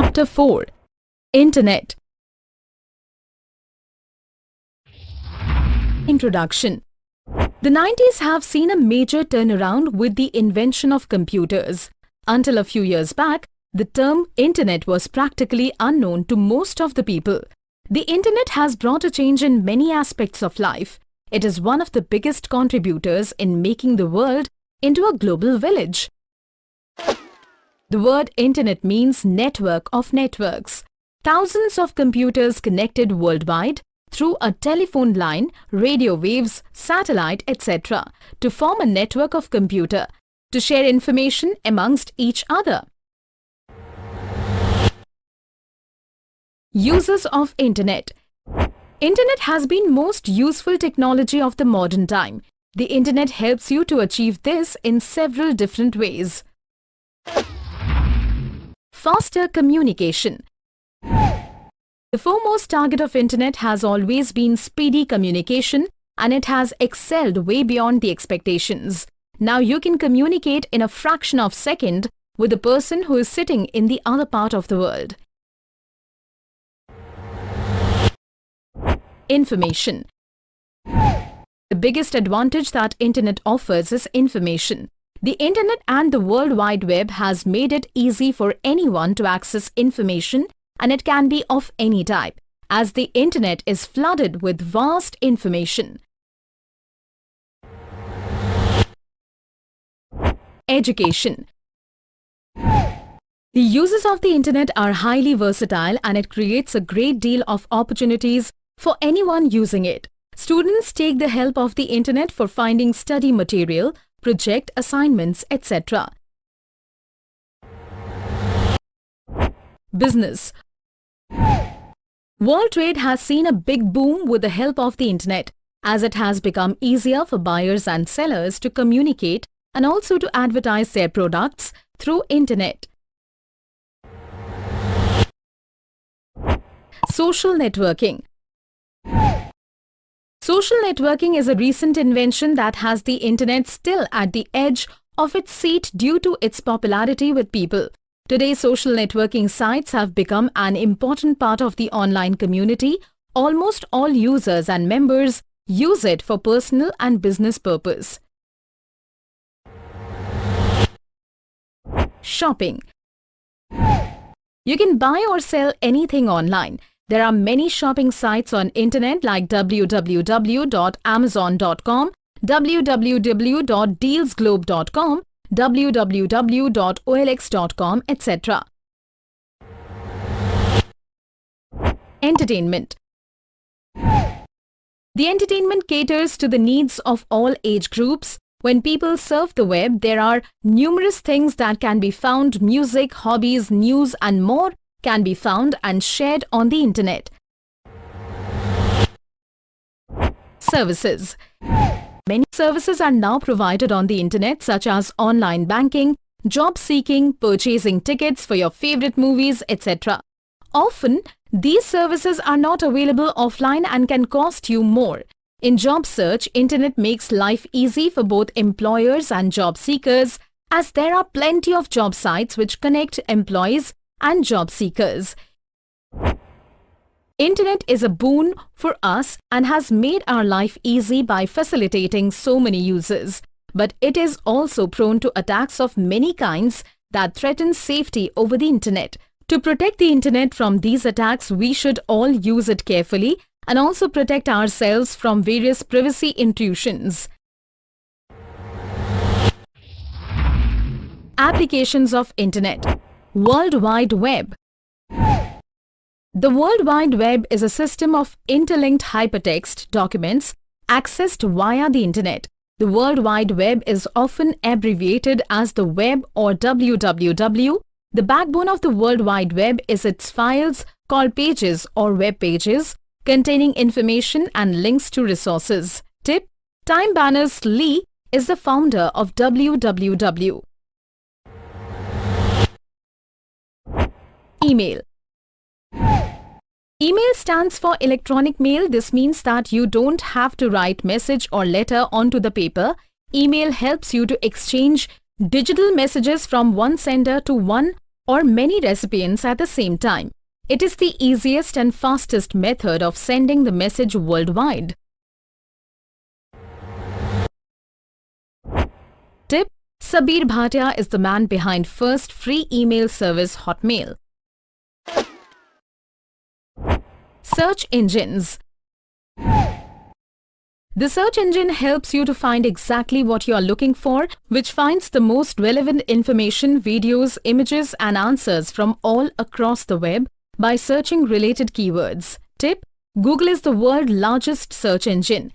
Chapter 4. Internet. Introduction. The 90s have seen a major turnaround with the invention of computers. Until a few years back, the term Internet was practically unknown to most of the people. The Internet has brought a change in many aspects of life. It is one of the biggest contributors in making the world into a global village. The word Internet means network of networks. Thousands of computers connected worldwide through a telephone line, radio waves, satellite, etc. to form a network of computer to share information amongst each other. Uses of Internet. Internet has been most useful technology of the modern time. The Internet helps you to achieve this in several different ways. Faster communication. The foremost target of Internet has always been speedy communication, and it has excelled way beyond the expectations. Now you can communicate in a fraction of a second with the person who is sitting in the other part of the world. Information. The biggest advantage that Internet offers is information. The Internet and the World Wide Web has made it easy for anyone to access information, and it can be of any type, as the Internet is flooded with vast information. Education. The uses of the Internet are highly versatile, and it creates a great deal of opportunities for anyone using it. Students take the help of the Internet for finding study material, project assignments, etc. Business. World trade has seen a big boom with the help of the Internet, as it has become easier for buyers and sellers to communicate and also to advertise their products through Internet. Social networking. Social networking is a recent invention that has the Internet still at the edge of its seat due to its popularity with people. Today, social networking sites have become an important part of the online community. Almost all users and members use it for personal and business purpose. Shopping. You can buy or sell anything online. There are many shopping sites on Internet like www.amazon.com, www.dealsglobe.com, www.olx.com, etc. Entertainment. The entertainment caters to the needs of all age groups. When people surf the web, there are numerous things that can be found. Music, hobbies, news, and more can be found and shared on the Internet. Services. Many services are now provided on the Internet, such as online banking, job seeking, purchasing tickets for your favorite movies, etc. Often, these services are not available offline and can cost you more. In job search, Internet makes life easy for both employers and job seekers, as there are plenty of job sites which connect employees and job seekers. Internet is a boon for us and has made our life easy by facilitating so many uses. But it is also prone to attacks of many kinds that threaten safety over the Internet. To protect the Internet from these attacks, we should all use it carefully and also protect ourselves from various privacy intrusions. Applications of Internet. World Wide Web. The World Wide Web is a system of interlinked hypertext documents accessed via the Internet. The World Wide Web is often abbreviated as the Web or WWW. The backbone of the World Wide Web is its files called pages or web pages, containing information and links to resources. Tip: Tim Berners-Lee is the founder of WWW. Email. Email stands for electronic mail. This means that you don't have to write message or letter onto the paper. Email helps you to exchange digital messages from one sender to one or many recipients at the same time. It is the easiest and fastest method of sending the message worldwide. Tip: Sabir Bhatia is the man behind first free email service Hotmail. Search engines. The search engine helps you to find exactly what you are looking for, which finds the most relevant information, videos, images and answers from all across the web by searching related keywords. Tip: Google is the world's largest search engine.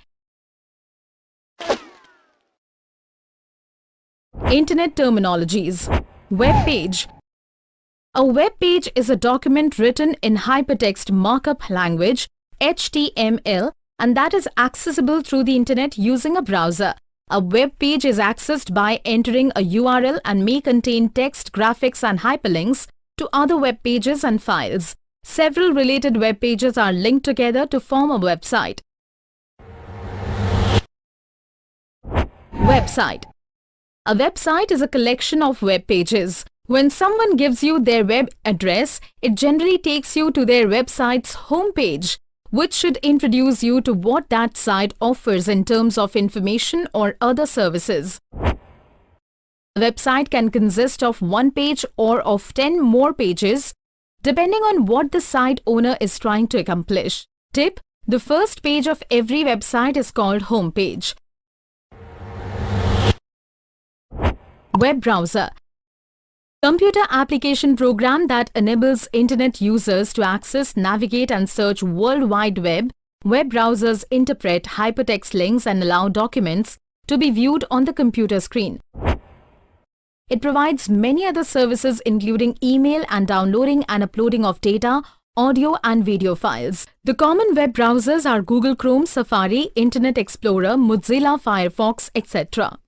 Internet terminologies. Web page. A web page is a document written in hypertext markup language HTML and that is accessible through the internet using a browser. A web page is accessed by entering a URL and may contain text, graphics and hyperlinks to other web pages and files. Several related web pages are linked together to form a website. Website. A website is a collection of web pages. When someone gives you their web address, it generally takes you to their website's homepage, which should introduce you to what that site offers in terms of information or other services. A website can consist of one page or of 10 more pages, depending on what the site owner is trying to accomplish. Tip: The first page of every website is called homepage. Web browser. Computer application program that enables internet users to access, navigate and search World Wide Web. Web browsers interpret hypertext links and allow documents to be viewed on the computer screen. It provides many other services including email and downloading and uploading of data, audio and video files. The common web browsers are Google Chrome, Safari, Internet Explorer, Mozilla Firefox, etc.